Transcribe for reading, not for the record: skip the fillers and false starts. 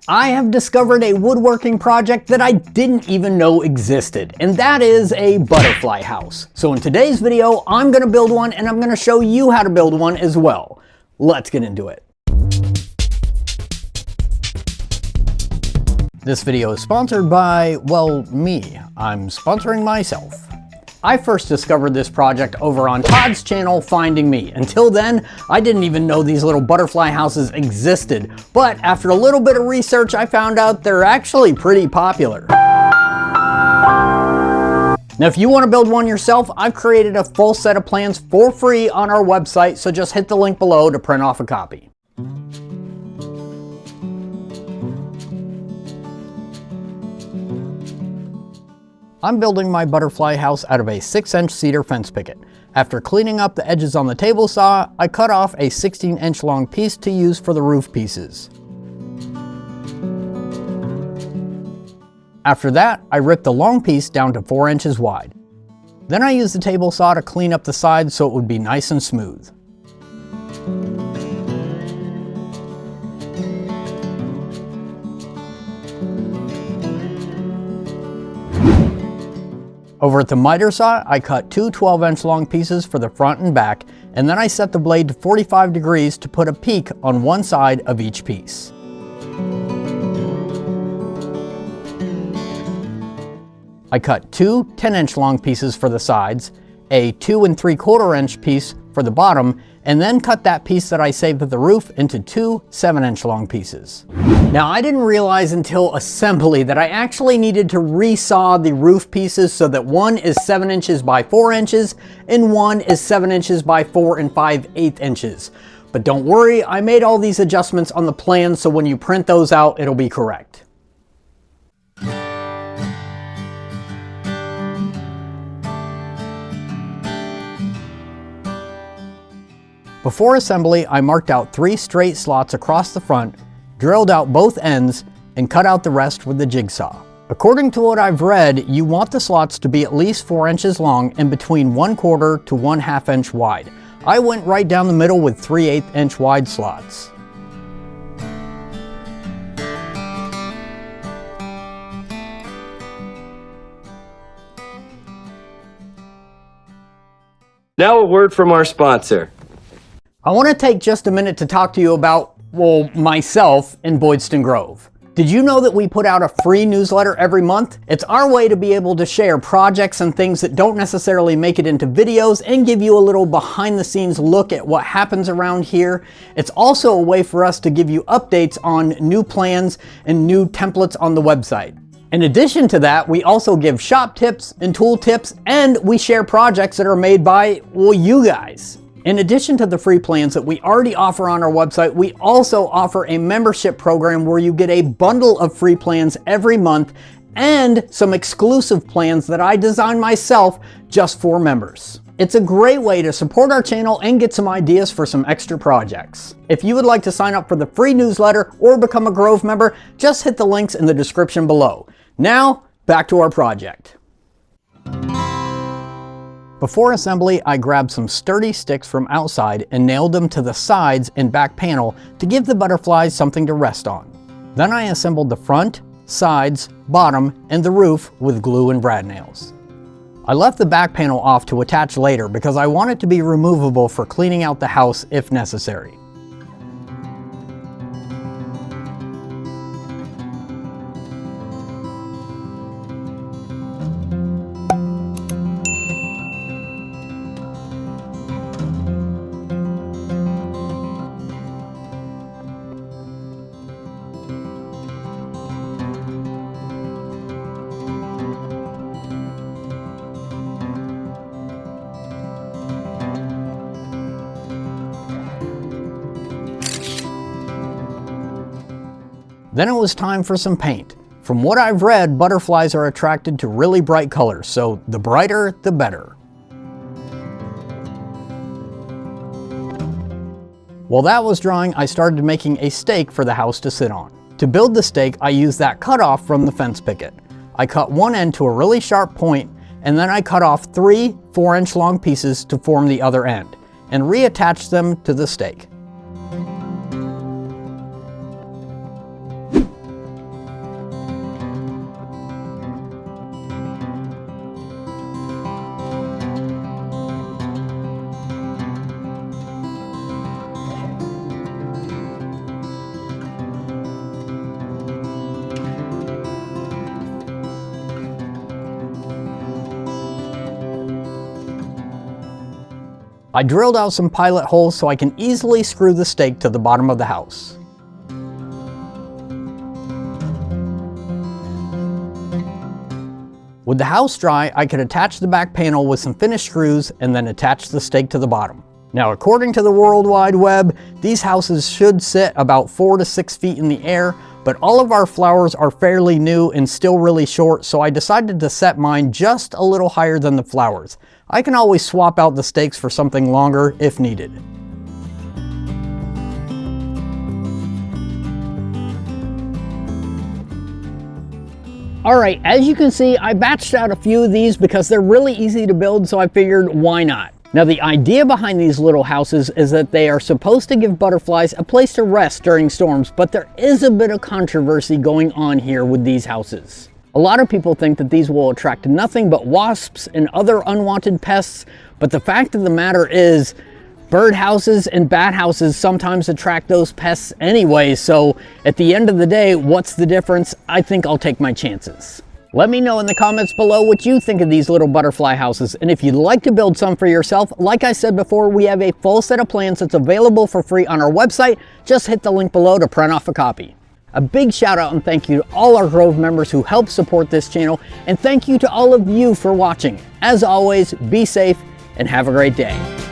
I have discovered a woodworking project that I didn't even know existed, and that is a butterfly house. So in today's video, I'm gonna build one and I'm gonna show you how to build one as well. Let's get into it. This video is sponsored by, well, me. I'm sponsoring myself. I first discovered this project over on Todd's channel, Finding Me. Until then, I didn't even know these little butterfly houses existed. But after a little bit of research, I found out they're actually pretty popular. Now, if you want to build one yourself, I've created a full set of plans for free on our website, so just hit the link below to print off a copy. I'm building my butterfly house out of a 6-inch cedar fence picket. After cleaning up the edges on the table saw, I cut off a 16-inch long piece to use for the roof pieces. After that, I ripped the long piece down to 4 inches wide. Then I used the table saw to clean up the sides so it would be nice and smooth. Over at the miter saw, I cut two 12-inch long pieces for the front and back, and then I set the blade to 45 degrees to put a peak on one side of each piece. I cut two 10-inch long pieces for the sides, a 2 3/4-inch piece for the bottom, and then cut that piece that I saved for the roof into two 7-inch long pieces. Now, I didn't realize until assembly that I actually needed to resaw the roof pieces so that one is 7 inches by 4 inches and one is 7 inches by 4 5/8 inches. But don't worry, I made all these adjustments on the plan, so when you print those out, it'll be correct. Before assembly, I marked out 3 straight slots across the front, drilled out both ends, and cut out the rest with the jigsaw. According to what I've read, you want the slots to be at least 4 inches long and between 1/4 to 1/2 inch wide. I went right down the middle with 3/8 inch wide slots. Now a word from our sponsor. I want to take just a minute to talk to you about, well, myself in Boydston Grove. Did you know that we put out a free newsletter every month? It's our way to be able to share projects and things that don't necessarily make it into videos and give you a little behind the scenes look at what happens around here. It's also a way for us to give you updates on new plans and new templates on the website. In addition to that, we also give shop tips and tool tips, and we share projects that are made by, well, you guys. In addition to the free plans that we already offer on our website, we also offer a membership program where you get a bundle of free plans every month and some exclusive plans that I design myself just for members. It's a great way to support our channel and get some ideas for some extra projects. If you would like to sign up for the free newsletter or become a Grove member, just hit the links in the description below. Now, back to our project. Before assembly, I grabbed some sturdy sticks from outside and nailed them to the sides and back panel to give the butterflies something to rest on. Then I assembled the front, sides, bottom, and the roof with glue and brad nails. I left the back panel off to attach later because I want it to be removable for cleaning out the house if necessary. Then it was time for some paint. From what I've read, butterflies are attracted to really bright colors, so the brighter, the better. While that was drying, I started making a stake for the house to sit on. To build the stake, I used that cutoff from the fence picket. I cut one end to a really sharp point, and then I cut off 3 4-inch long pieces to form the other end, and reattached them to the stake. I drilled out some pilot holes so I can easily screw the stake to the bottom of the house. With the house dry, I could attach the back panel with some finished screws and then attach the stake to the bottom. Now, according to the World Wide Web, these houses should sit about 4 to 6 feet in the air, but all of our flowers are fairly new and still really short, so I decided to set mine just a little higher than the flowers. I can always swap out the stakes for something longer if needed. Alright, as you can see, I batched out a few of these because they're really easy to build, so I figured why not? Now, the idea behind these little houses is that they are supposed to give butterflies a place to rest during storms, but there is a bit of controversy going on here with these houses. A lot of people think that these will attract nothing but wasps and other unwanted pests, but the fact of the matter is, bird houses and bat houses sometimes attract those pests anyway, so at the end of the day, what's the difference? I think I'll take my chances. Let me know in the comments below what you think of these little butterfly houses, and if you'd like to build some for yourself, like I said before, we have a full set of plans that's available for free on our website. Just hit the link below to print off a copy. A big shout out and thank you to all our Grove members who help support this channel, and thank you to all of you for watching. As always, be safe and have a great day.